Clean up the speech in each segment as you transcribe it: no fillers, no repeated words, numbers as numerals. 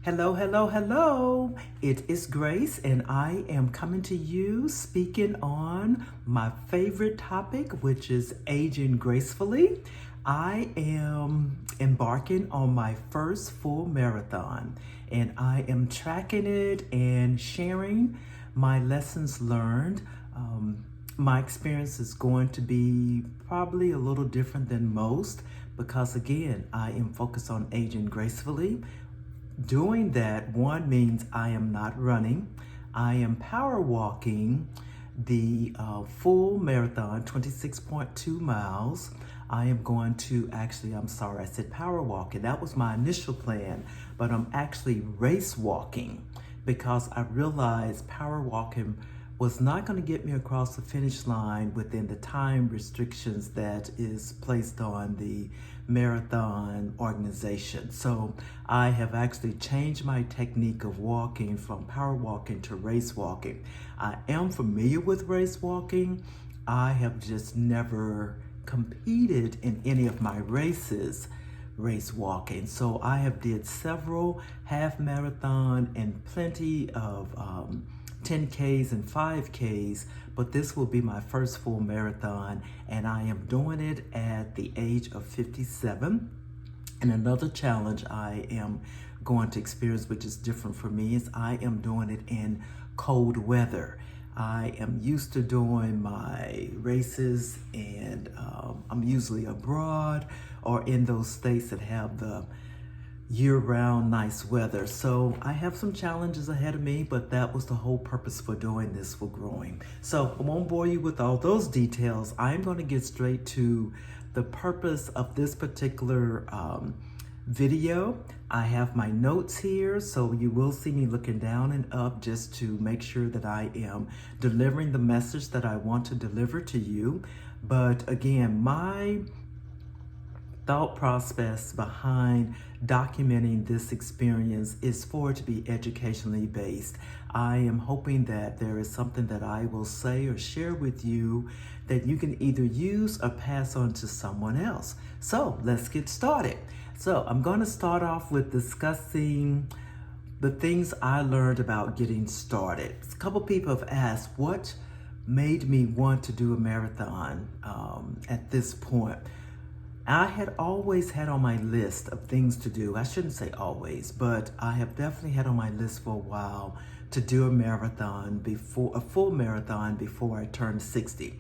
Hello, hello, hello. It is Grace, and I am coming to you speaking on my favorite topic, which is aging gracefully. I am embarking on my first full marathon, and I am tracking it and sharing my lessons learned. My experience is going to be probably a little different than most because, again, I am focused on aging gracefully. Doing that, one means I am not running. I am power walking the full marathon, 26.2 miles. I am going to I'm sorry, I said power walking. That was my initial plan, but I'm actually race walking because I realized power walking was not going to get me across the finish line within the time restrictions that is placed on the marathon organization. So I have actually changed my technique of walking from power walking to race walking. I am familiar with race walking. I have just never competed in any of my race walking. So I have did several half marathon and plenty of 10Ks and 5Ks, but this will be my first full marathon, and I am doing it at the age of 57. And another challenge I am going to experience, which is different for me, is I am doing it in cold weather. I am used to doing my races, and I'm usually abroad or in those states that have the year-round nice weather. So I have some challenges ahead of me, but that was the whole purpose for doing this, for growing. So I won't bore you with all those details. I'm going to get straight to the purpose of this particular video. I have my notes here, so you will see me looking down and up just to make sure that I am delivering the message that I want to deliver to you. But again, my thought process behind documenting this experience is for it to be educationally based. I am hoping that there is something that I will say or share with you that you can either use or pass on to someone else. So let's get started. So I'm going to start off with discussing the things I learned about getting started. A couple people have asked what made me want to do a marathon at this point. I had always had on my list of things to do. I shouldn't say always, but I have definitely had on my list for a while to do a full marathon before I turned 60.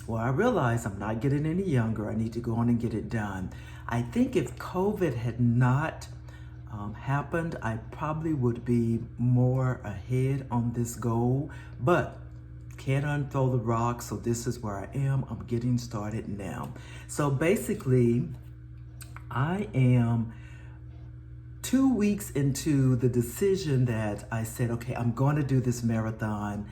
Well, I realized I'm not getting any younger. I need to go on and get it done. I think if COVID had not happened, I probably would be more ahead on this goal, but can't unthrow the rock, so this is where I am. I'm getting started now. So basically, I am 2 weeks into the decision that I said, okay, I'm going to do this marathon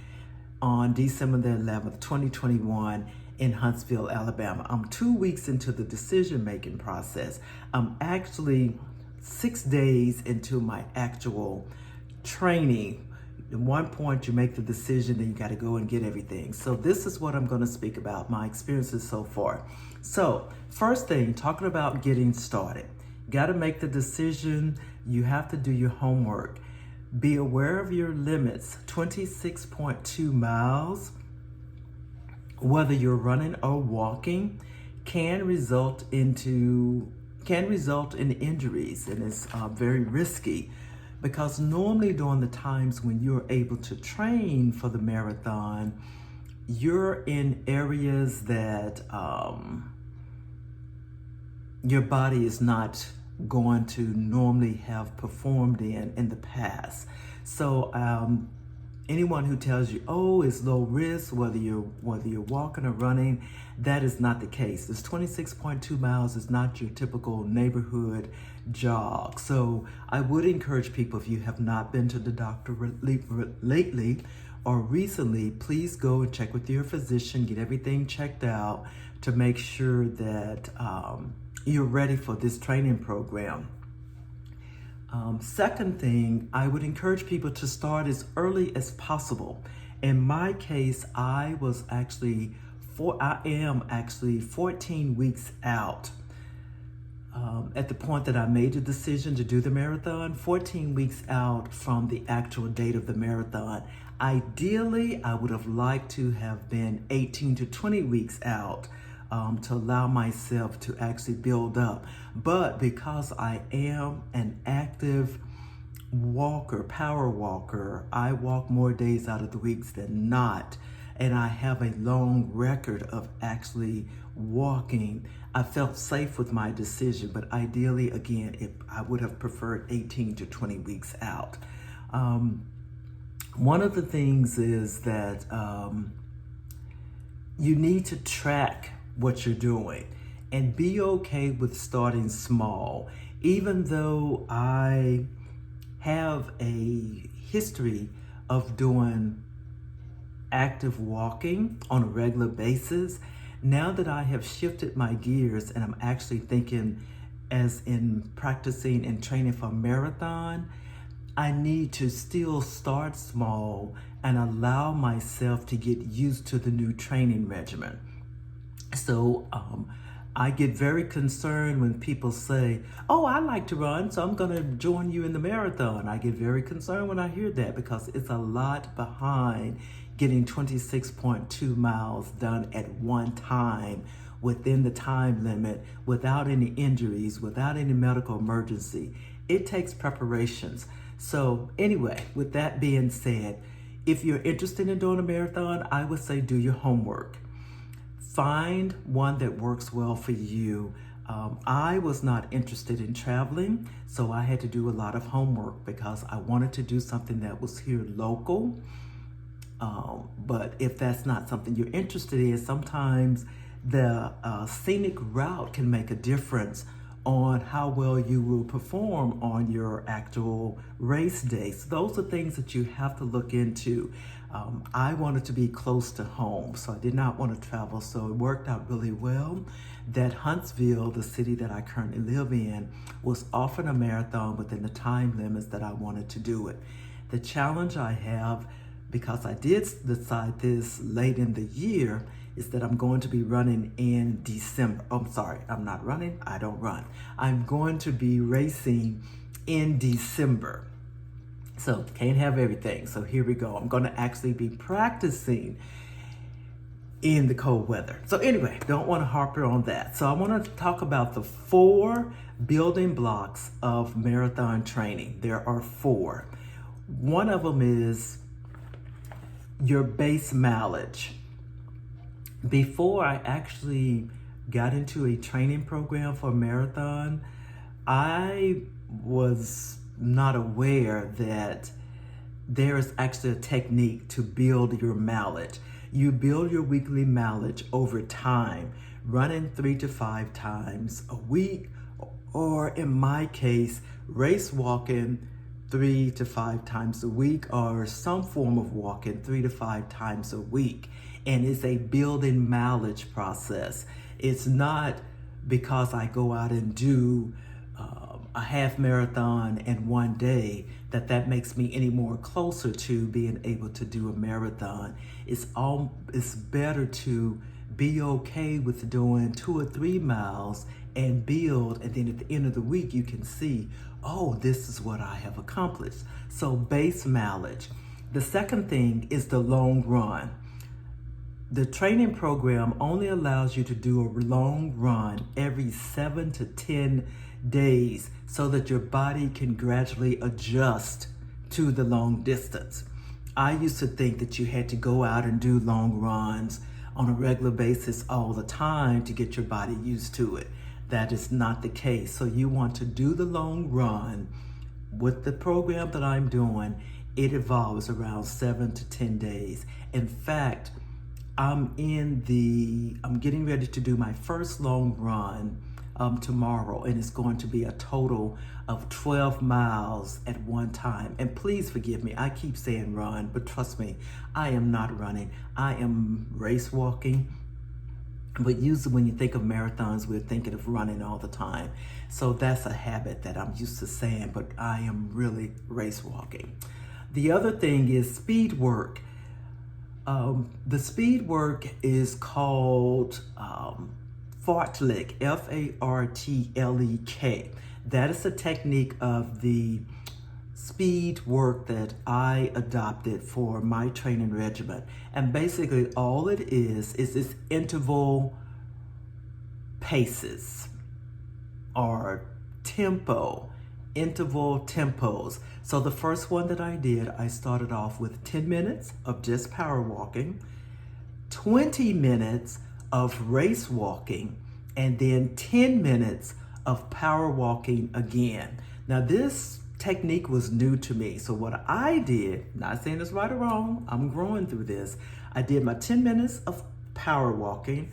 on December the 11th, 2021 in Huntsville, Alabama. I'm 2 weeks into the decision-making process. I'm actually 6 days into my actual training. At one point, you make the decision, then you got to go and get everything. So this is what I'm going to speak about, my experiences so far. So first thing, talking about getting started. Got to make the decision. You have to do your homework. Be aware of your limits. 26.2 miles, whether you're running or walking, can result in injuries, and it's very risky. Because normally during the times when you're able to train for the marathon, you're in areas that your body is not going to normally have performed in the past. So anyone who tells you, oh, it's low risk, whether you're walking or running, that is not the case. This 26.2 miles is not your typical neighborhood jog. So I would encourage people, if you have not been to the doctor lately or recently, please go and check with your physician, get everything checked out to make sure that you're ready for this training program. Second thing, I would encourage people to start as early as possible. In my case, I am actually 14 weeks out at the point that I made the decision to do the marathon, 14 weeks out from the actual date of the marathon. Ideally, I would have liked to have been 18 to 20 weeks out to allow myself to actually build up. But because I am an active walker, power walker, I walk more days out of the weeks than not. And I have a long record of actually walking. I felt safe with my decision, but ideally, again, I would have preferred 18 to 20 weeks out. One of the things is that you need to track what you're doing and be okay with starting small. Even though I have a history of doing active walking on a regular basis, now that I have shifted my gears and I'm actually thinking as in practicing and training for a marathon, I need to still start small and allow myself to get used to the new training regimen. So I get very concerned when people say, oh, I like to run, so I'm gonna join you in the marathon. I get very concerned when I hear that because it's a lot behind getting 26.2 miles done at one time within the time limit, without any injuries, without any medical emergency. It takes preparations. So anyway, with that being said, if you're interested in doing a marathon, I would say do your homework. Find one that works well for you. I was not interested in traveling, so I had to do a lot of homework because I wanted to do something that was here local. But if that's not something you're interested in, sometimes the scenic route can make a difference on how well you will perform on your actual race day. So those are things that you have to look into. I wanted to be close to home, so I did not want to travel, so it worked out really well that Huntsville, the city that I currently live in, was offering a marathon within the time limits that I wanted to do it. The challenge I have, because I did decide this late in the year, is that I'm going to be running in December. Oh, I'm sorry, I'm not running, I don't run. I'm going to be racing in December. So can't have everything. So here we go. I'm gonna actually be practicing in the cold weather. So anyway, don't wanna harp on that. So I wanna talk about the 4 building blocks of marathon training. There are 4. One of them is your base mileage. Before I actually got into a training program for a marathon, I was not aware that there is actually a technique to build your mileage. You build your weekly mileage over time, running 3 to 5 times a week, or in my case, race walking 3 to 5 times a week, or some form of walking 3 to 5 times a week. And it's a building mileage process. It's not because I go out and do a half marathon in one day that makes me any more closer to being able to do a marathon. It's better to be okay with doing 2 or 3 miles and build, and then at the end of the week you can see, oh, this is what I have accomplished. So base mileage. The second thing is the long run. The training program only allows you to do a long run every 7 to 10 days so that your body can gradually adjust to the long distance. I used to think that you had to go out and do long runs on a regular basis all the time to get your body used to it. That is not the case. So you want to do the long run. With the program that I'm doing, it evolves around 7 to 10 days. In fact, I'm getting ready to do my first long run tomorrow, and it's going to be a total of 12 miles at one time. And please forgive me, I keep saying run, but trust me, I am not running. I am race walking. But usually when you think of marathons, we're thinking of running all the time. So that's a habit that I'm used to saying, but I am really race walking. The other thing is speed work. The speed work is called fartlek, Fartlek. That is a technique of the speed work that I adopted for my training regimen. And basically all it is this interval paces or interval tempos. So the first one that I did, I started off with 10 minutes of just power walking, 20 minutes of race walking, and then 10 minutes of power walking again. Now this technique was new to me. So what I did, not saying it's right or wrong, I'm growing through this. I did my 10 minutes of power walking.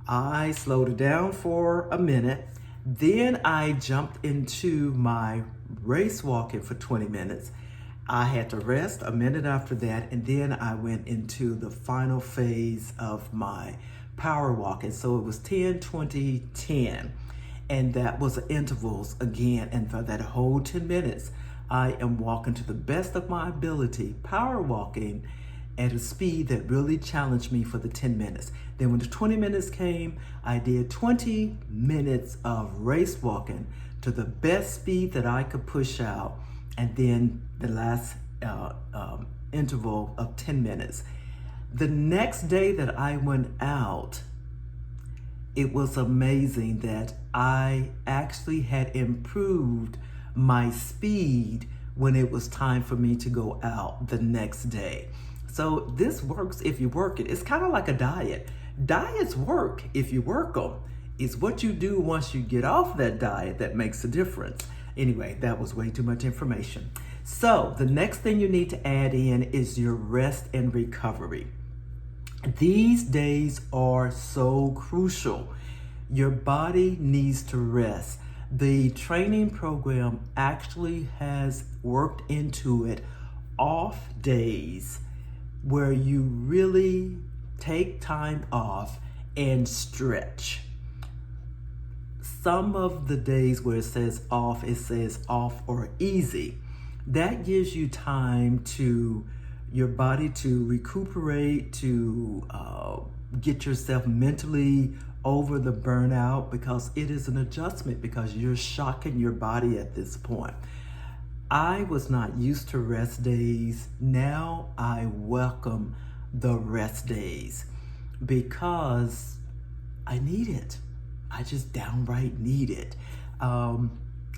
I slowed it down for a minute. Then I jumped into my race walking for 20 minutes. I had to rest a minute after that, and then I went into the final phase of my power walking. So it was 10, 20, 10. And that was intervals again. And for that whole 10 minutes, I am walking to the best of my ability, power walking at a speed that really challenged me for the 10 minutes. Then when the 20 minutes came, I did 20 minutes of race walking to the best speed that I could push out. And then the last interval of 10 minutes. The next day that I went out, it was amazing that I actually had improved my speed when it was time for me to go out the next day. So this works if you work it. It's kind of like a diet. Diets work if you work them. It's what you do once you get off that diet that makes a difference. Anyway, that was way too much information. So the next thing you need to add in is your rest and recovery. These days are so crucial. Your body needs to rest. The training program actually has worked into it off days where you really take time off and stretch. Some of the days where it says off or easy. That gives you time to your body to recuperate, to get yourself mentally over the burnout, because it is an adjustment because you're shocking your body at this point. I was not used to rest days. Now I welcome the rest days because I need it. I just downright need it.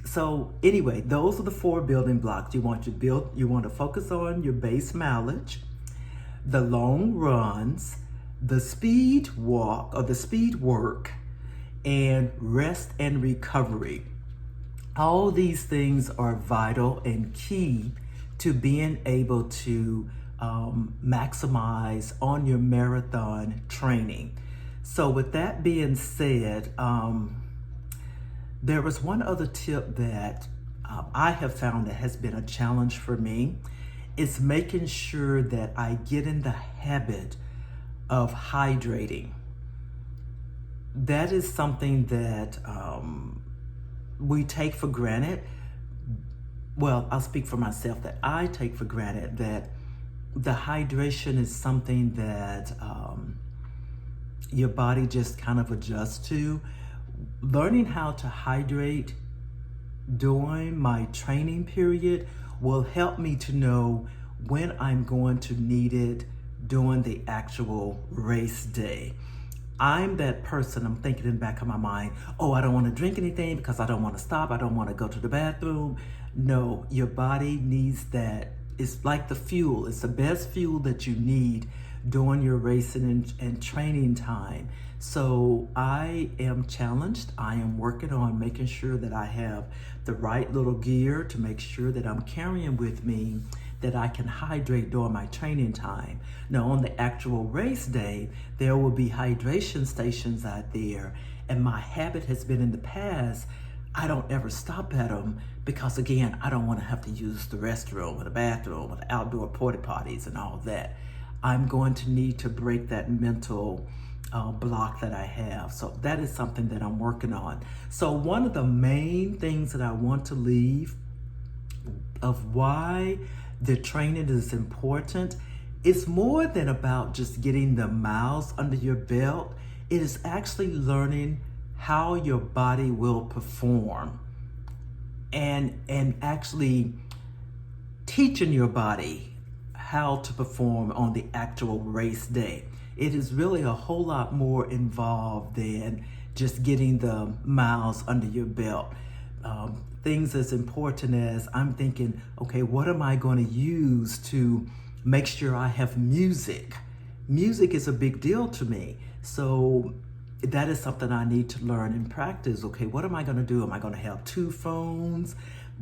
So anyway, those are the 4 building blocks. You want to focus on your base mileage, the long runs, the speed walk or the speed work, and rest and recovery. All these things are vital and key to being able to maximize on your marathon training. So with that being said, there was one other tip that I have found that has been a challenge for me. It's making sure that I get in the habit of hydrating. That is something that we take for granted. Well, I'll speak for myself that I take for granted that the hydration is something that your body just kind of adjusts to. Learning how to hydrate during my training period will help me to know when I'm going to need it during the actual race day. I'm that person, I'm thinking in the back of my mind, oh, I don't want to drink anything because I don't want to stop, I don't want to go to the bathroom. No, your body needs that. It's like the fuel. It's the best fuel that you need during your racing and training time. So I am challenged. I am working on making sure that I have the right little gear to make sure that I'm carrying with me that I can hydrate during my training time. Now on the actual race day, there will be hydration stations out there. And my habit has been in the past, I don't ever stop at them because again, I don't want to have to use the restroom or the bathroom or the outdoor porta potties and all that. I'm going to need to break that mental block that I have. So that is something that I'm working on. So one of the main things that I want to leave of why the training is important, it's more than about just getting the miles under your belt. It is actually learning how your body will perform and actually teaching your body how to perform on the actual race day. It is really a whole lot more involved than just getting the miles under your belt. Things as important as I'm thinking, okay, what am I going to use to make sure I have music? Music is a big deal to me. So that is something I need to learn and practice. Okay, what am I going to do? Am I going to have two phones?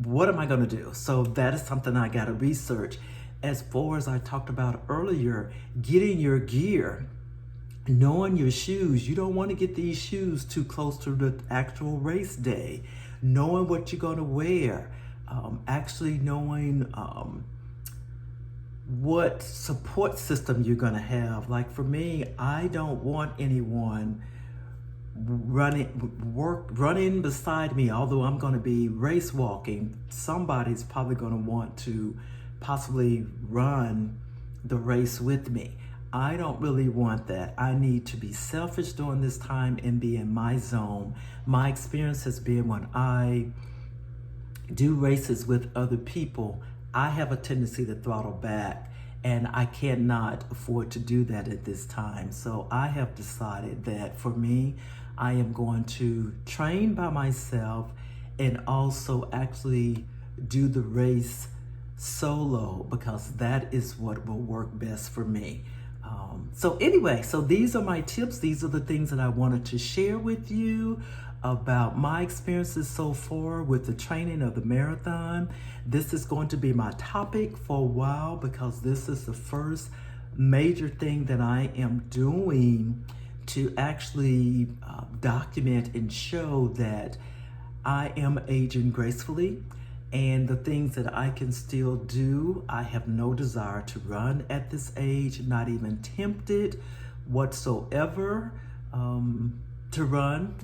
What am I going to do? So that is something I got to research. As far as I talked about earlier, getting your gear, knowing your shoes. You don't want to get these shoes too close to the actual race day. Knowing what you're going to wear. Actually knowing what support system you're going to have. Like for me, I don't want anyone running beside me. Although I'm going to be race walking, somebody's probably going to want to possibly run the race with me. I don't really want that. I need to be selfish during this time and be in my zone. My experience has been when I do races with other people, I have a tendency to throttle back, and I cannot afford to do that at this time. So I have decided that for me, I am going to train by myself and also actually do the race solo, because that is what will work best for me. So anyway, so these are my tips. These are the things that I wanted to share with you about my experiences so far with the training of the marathon. This is going to be my topic for a while because this is the first major thing that I am doing to actually document and show that I am aging gracefully. And the things that I can still do, I have no desire to run at this age, not even tempted whatsoever to run.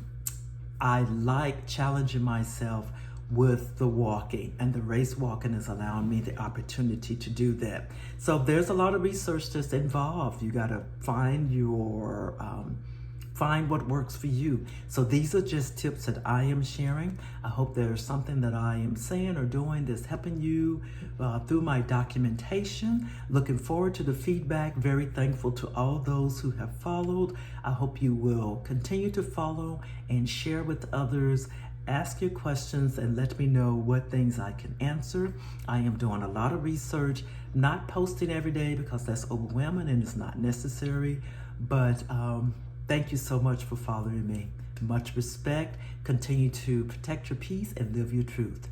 I like challenging myself with the walking, and the race walking is allowing me the opportunity to do that. So there's a lot of research that's involved. You got to find your find what works for you. So these are just tips that I am sharing. I hope there's something that I am saying or doing that's helping you through my documentation. Looking forward to the feedback. Very thankful to all those who have followed. I hope you will continue to follow and share with others. Ask your questions and let me know what things I can answer. I am doing a lot of research, not posting every day because that's overwhelming and it's not necessary, but thank you so much for following me. Much respect. Continue to protect your peace and live your truth.